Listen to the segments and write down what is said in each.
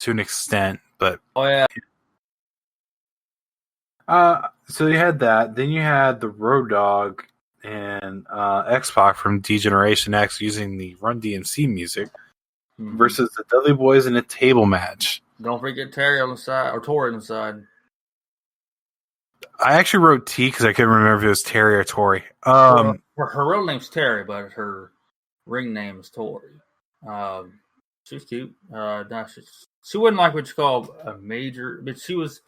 to an extent, but Oh yeah. So you had that. Then you had the Road Dogg and X-Pac from D-Generation X using the Run DMC music versus the Dudley Boys in a table match. Don't forget Terry on the side, or Tori on the side. I actually wrote T because I couldn't remember if it was Terry or Tori. Her real name's Terry, but her ring name is Tori. She's cute. She wasn't like what you call a major, but she was.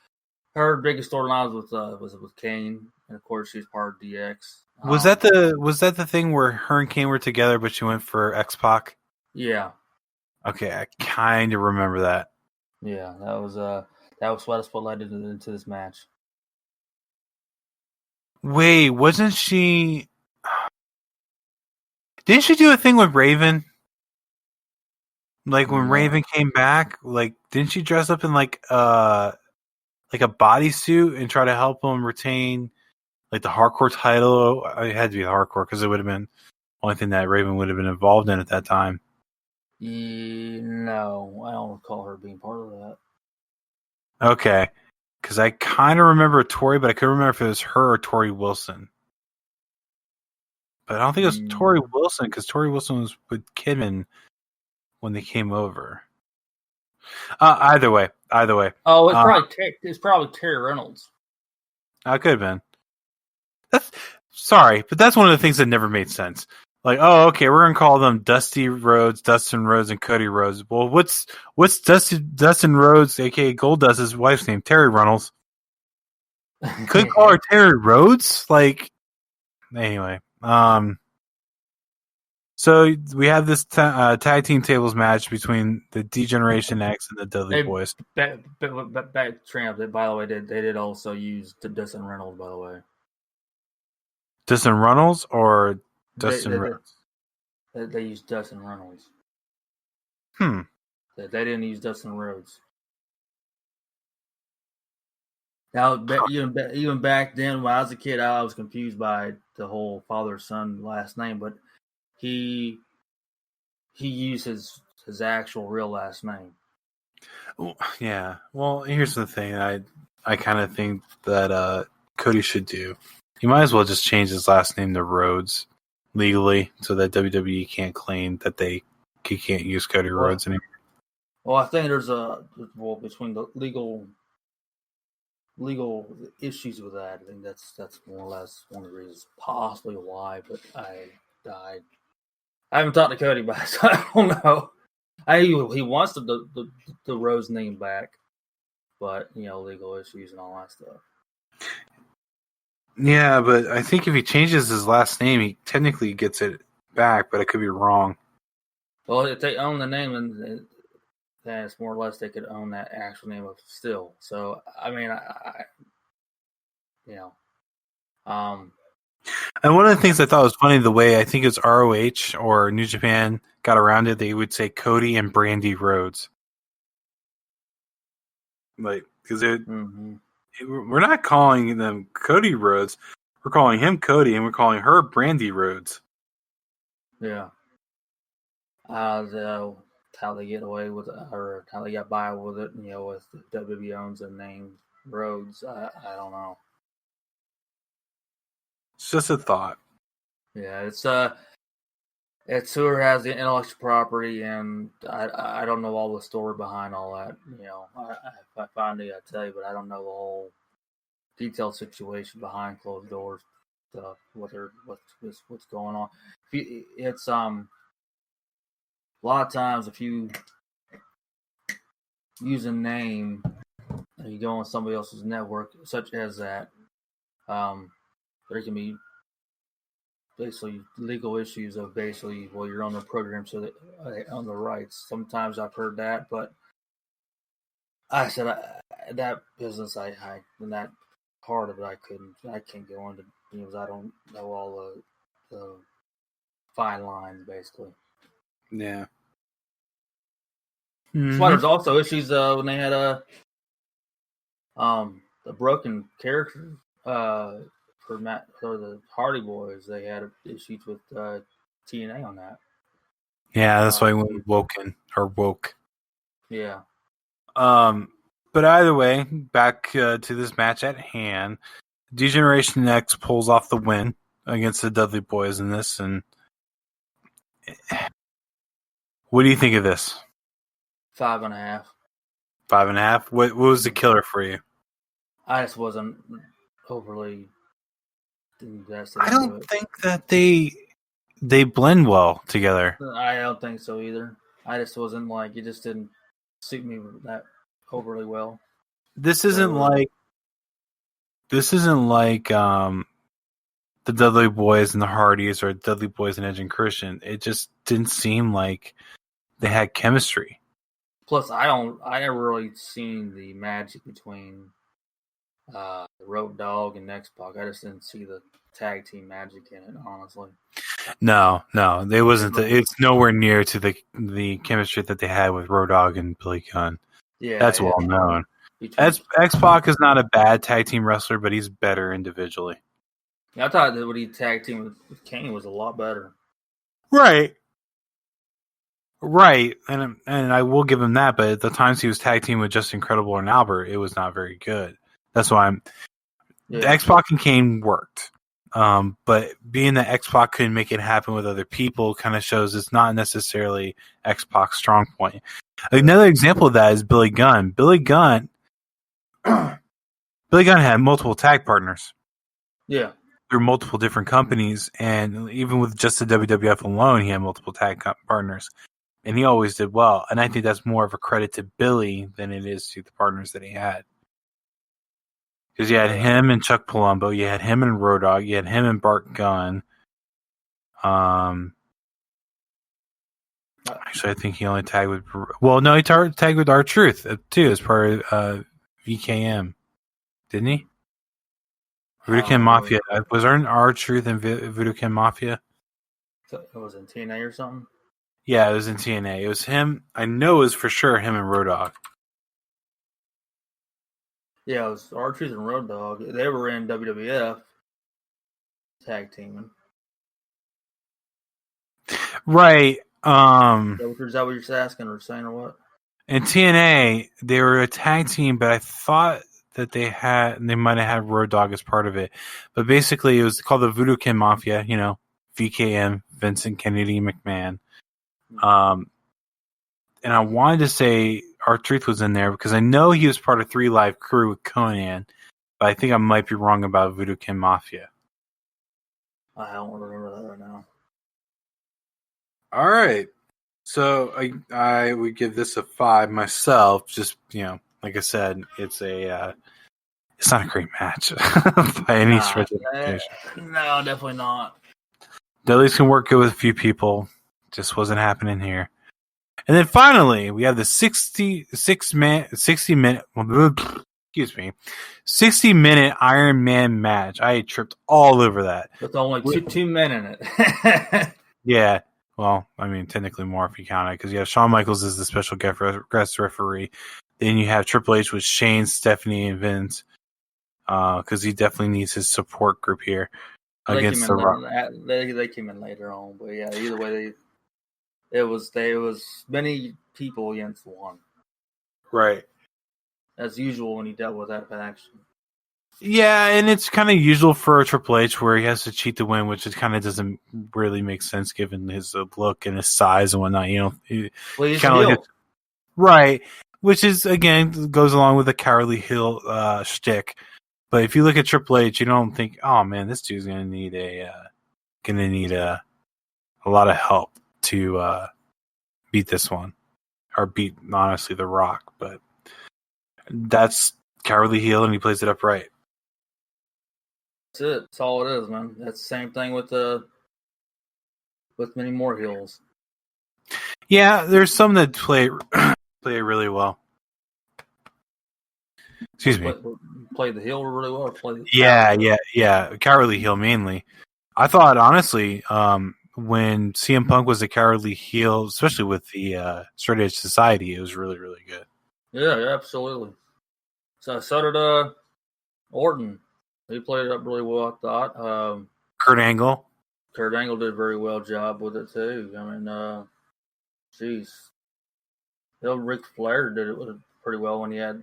Her biggest storyline was with Kane, and of course she's part of DX. Was that the thing where her and Kane were together, but she went for X-Pac? Yeah. Okay, I kind of remember that. Yeah, that was what led into this match. Wait, wasn't she? Didn't she do a thing with Raven? Like when Raven came back, like didn't she dress up in like a bodysuit and try to help him retain like the hardcore title? It had to be the hardcore because it would have been the only thing that Raven would have been involved in at that time. No, I don't recall her being part of that. Okay, because I kind of remember Tori, but I couldn't remember if it was her or Tori Wilson. But I don't think it was Tori Wilson because Tori Wilson was with Kidman when they came over. Either way. Oh, it's probably Terry Reynolds. It could have been. Sorry, but that's one of the things that never made sense. Like, oh, okay, we're gonna call them Dustin Rhodes, and Cody Rhodes. Well, what's Dustin Rhodes, aka Goldust's wife's name? Terry Reynolds. Could call her Terry Rhodes. Like, anyway. So we have this tag team tables match between the D-Generation X and the Dudley Boys. Back Tramp, by the way, they did also use Dustin Reynolds, by the way. Dustin Reynolds or Dustin Rhodes? They used Dustin Reynolds. They didn't use Dustin Rhodes. Now, even back then, when I was a kid, I was confused by the whole father-son last name, but he used his actual real last name. Yeah. Well, here's the thing. I kind of think that Cody should do. He might as well just change his last name to Rhodes legally, so that WWE can't claim that he can't use Cody Rhodes anymore. Well, I think there's between the legal issues with that. I think that's more or less one of the reasons, possibly why. But I haven't talked to Cody about it, so I don't know. He wants the Rhodes name back, but legal issues and all that stuff. Yeah, but I think if he changes his last name, he technically gets it back, but I could be wrong. Well, if they own the name, then it's more or less they could own that actual name of still. So, I mean, And one of the things I thought was funny, the way I think it's ROH or New Japan got around it, they would say Cody and Brandy Rhodes. Like, because we're not calling them Cody Rhodes. We're calling him Cody, and we're calling her Brandy Rhodes. Yeah. How they get away with it, or how they got by with it, with WWE owns the name Rhodes. I don't know. It's just a thought. Yeah, it's whoever has the intellectual property, and I don't know all the story behind all that. If I find it, I tell you, but I don't know the whole detailed situation behind closed doors stuff. What's going on? It's a lot of times if you use a name and you go on somebody else's network, such as that, there can be basically legal issues of you're on the program, so they own the rights. Sometimes I've heard that, but I said that business in that part of it I can't go into because I don't know all the fine lines basically. Yeah. That's why there's also issues when they had the broken character for the Hardy Boys. They had issues with TNA on that. Yeah, that's why we went woke. Yeah. But either way, back to this match at hand. D-Generation X pulls off the win against the Dudley Boys in this, and what do you think of this? 5.5. 5.5. What was the killer for you? I just wasn't overly invested. I don't think that they blend well together. I don't think so either. I just wasn't like it. Just didn't suit me that overly well. This isn't like the Dudley Boys and the Hardys or Dudley Boys and Edge and Christian. It just didn't seem like they had chemistry. Plus, I never really seen the magic between Road Dogg and X-Pac. I just didn't see the tag team magic in it, honestly. No, they wasn't. It's nowhere near to the chemistry that they had with Road Dogg and Billy Gunn. Yeah, that's well known. X-Pac is not a bad tag team wrestler, but he's better individually. Yeah, I thought that when he tag teamed with Kane was a lot better. Right, and I will give him that. But at the times he was tag team with Just Incredible and Albert, it was not very good. That's why X-Pac and Kane worked. But being that X-Pac couldn't make it happen with other people kind of shows it's not necessarily X-Pac's strong point. Another example of that is Billy Gunn. Billy Gunn had multiple tag partners. Yeah. Through multiple different companies, and even with just the WWF alone, he had multiple tag partners. And he always did well. And I think that's more of a credit to Billy than it is to the partners that he had. Because you had him and Chuck Palumbo, you had him and Road Dogg, you had him and Bart Gunn. Actually, I think he only tagged with... Well, no, he tagged with R-Truth, too, as part of VKM. Didn't he? Voodoo Kin Mafia. Was there an R-Truth in Voodoo Kin Mafia? It was in TNA or something? Yeah, it was in TNA. It was him. I know it was for sure him and Road Dogg. Yeah, it was R-Truth and Road Dogg. They were in WWF tag teaming. Right. Is that what you're asking or saying or what? In TNA, they were a tag team, but I thought that they might have had Road Dogg as part of it. But basically, it was called the Voodoo Kin Mafia, VKM, Vincent Kennedy McMahon. And I wanted to say R-Truth was in there because I know he was part of 3 Live Crew with Conan, but I think I might be wrong about Voodoo Kin Mafia. I don't remember that right now. All right. So I would give this a 5 myself. Just, like I said, it's not a great match by any stretch of the imagination. No, definitely not. Dudley's can work good with a few people. Just wasn't happening here. And then finally, we have the 60-minute Iron Man match. I tripped all over that. With only 2 men in it. Yeah. Well, I mean, technically more if you count it, because you have Shawn Michaels as the special guest referee. Then you have Triple H with Shane, Stephanie, and Vince, because he definitely needs his support group here against the Rock. They came in later on, but yeah, either way, it was many people against one. Right. As usual when he dealt with that faction. Yeah, and it's kind of usual for a Triple H where he has to cheat to win, which it kind of doesn't really make sense given his look and his size and whatnot. He's kind of right, which is again goes along with the Cowardly Heel shtick. But if you look at Triple H, you don't think, oh man, this dude's gonna need a lot of help to beat this one, or beat honestly The Rock. But that's Cowardly Heel, and he plays it up right. That's it. That's all it is, man. That's the same thing with many more heels. Yeah, there's some that play really well. Excuse me. Play the heel really well. Or yeah. Cowardly Heel mainly. I thought honestly, when CM Punk was a Cowardly Heel, especially with the Straight Edge Society, it was really, really good. Yeah, absolutely. So did Orton. He played it up really well, I thought. Kurt Angle. Kurt Angle did a very well job with it too. I mean, Ric Flair did it pretty well when he had.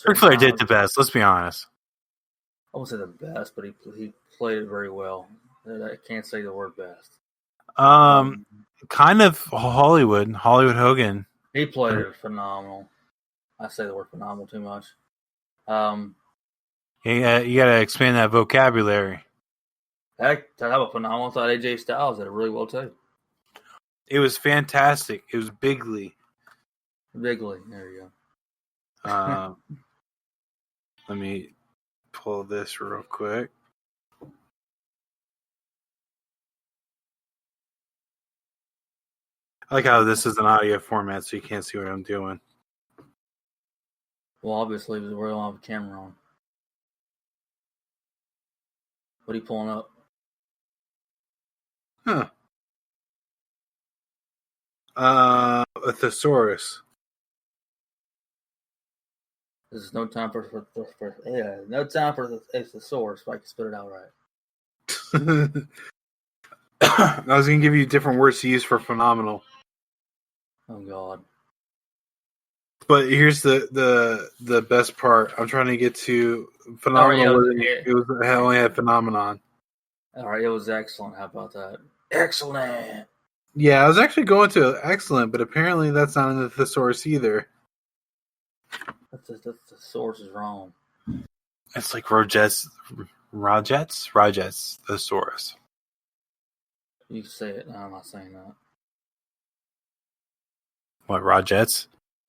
Ric Flair did the best. Let's be honest. I won't say the best, but he played it very well. I can't say the word best. Kind of Hollywood Hogan. He played it phenomenal. I say the word phenomenal too much. You gotta expand that vocabulary. Heck, that was phenomenal. I thought AJ Styles did it really well too. It was fantastic. It was bigly. Bigly, there you go. Let me pull this real quick. I like how this is an audio format, so you can't see what I'm doing. Well, obviously, we don't have a camera on. What are you pulling up? Huh. A thesaurus. This is no time for no time for a thesaurus. If I can spit it out right. I was gonna give you different words to use for phenomenal. Oh God! But here's the best part. I'm trying to get to phenomenal. It only had phenomenon. All right, it was excellent. How about that? Excellent. Yeah, I was actually going to excellent, but apparently that's not in the thesaurus either. The source is wrong. It's like Rogets thesaurus. You can say it. No, I'm not saying that. What, Rogets?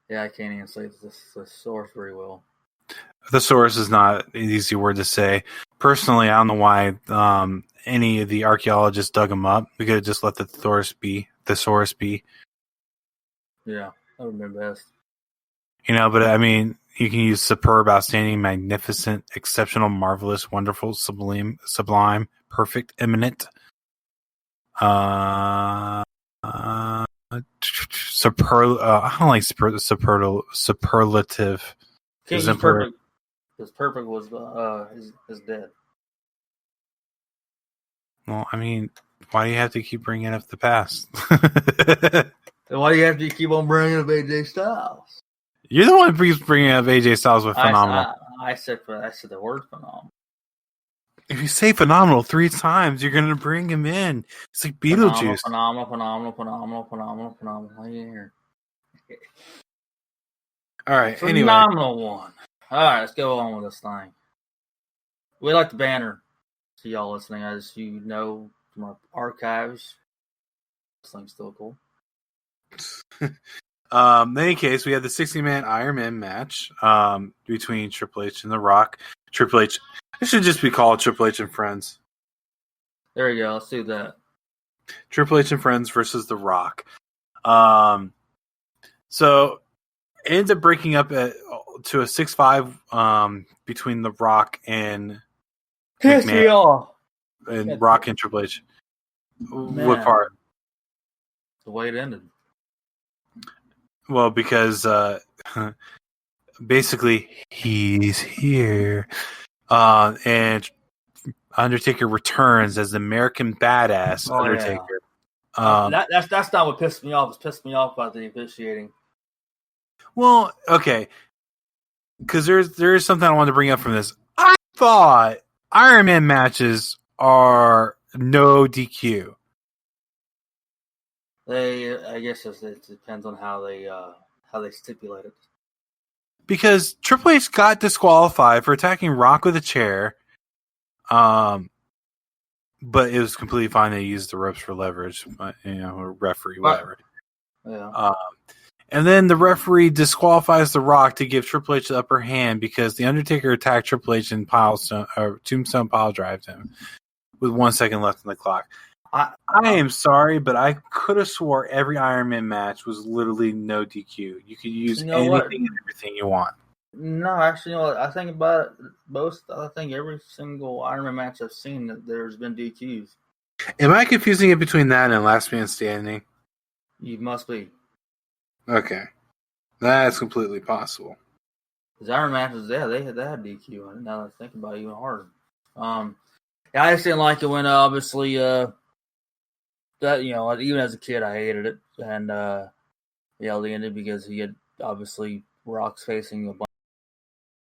Yeah, I can't even say the source very well. Thesaurus is not an easy word to say. Personally, I don't know why any of the archaeologists dug them up. We could have just let the thesaurus be. Yeah, that would have been best. But I mean, you can use superb, outstanding, magnificent, exceptional, marvelous, wonderful, sublime, perfect, eminent. I don't like superlative. Can't use perfect. Because perfect was is dead. Well, I mean, why do you have to keep bringing up the past? Why do you have to keep on bringing up AJ Styles? You're the one who keeps bringing up AJ Styles with phenomenal. I said the word phenomenal. If you say phenomenal 3 times, you're going to bring him in. It's like Beetlejuice. Phenomenal. Here. All right. Phenomenal one. All right, let's go on with this thing. We like the banner. To y'all listening, as you know from our archives, this thing's still cool. In any case, we had the 60-man Iron Man match between Triple H and The Rock. Triple H. It should just be called Triple H and Friends. There you go. Let's do that. Triple H and Friends versus The Rock. So it ends up breaking up to a 6-5 between The Rock and McMahon. And Rock and Triple H. Man. What part? The way it ended. Well, because basically he's here. And Undertaker returns as the American Badass Undertaker. Yeah. That's not what pissed me off. It's pissed me off about the officiating. Well, okay, because there is something I wanted to bring up from this. I thought Iron Man matches are no DQ. I guess it depends on how they stipulate it. Because Triple H got disqualified for attacking Rock with a chair, but it was completely fine. They used the ropes for leverage, or referee, whatever. Yeah. And then the referee disqualifies The Rock to give Triple H the upper hand because the Undertaker attacked Triple H and Tombstone pile drived him with 1 second left on the clock. I am sorry, but I could have swore every Iron Man match was literally no DQ. You could use anything and everything you want. No, actually, I think about it. I think every single Iron Man match I've seen, that there's been DQs. Am I confusing it between that and Last Man Standing? You must be. Okay, that's completely possible. Because Iron Man matches, they had DQ. And now that I think about it even harder. I just didn't like it when obviously that even as a kid I hated it, and the ending because he had obviously Rock's facing a bunch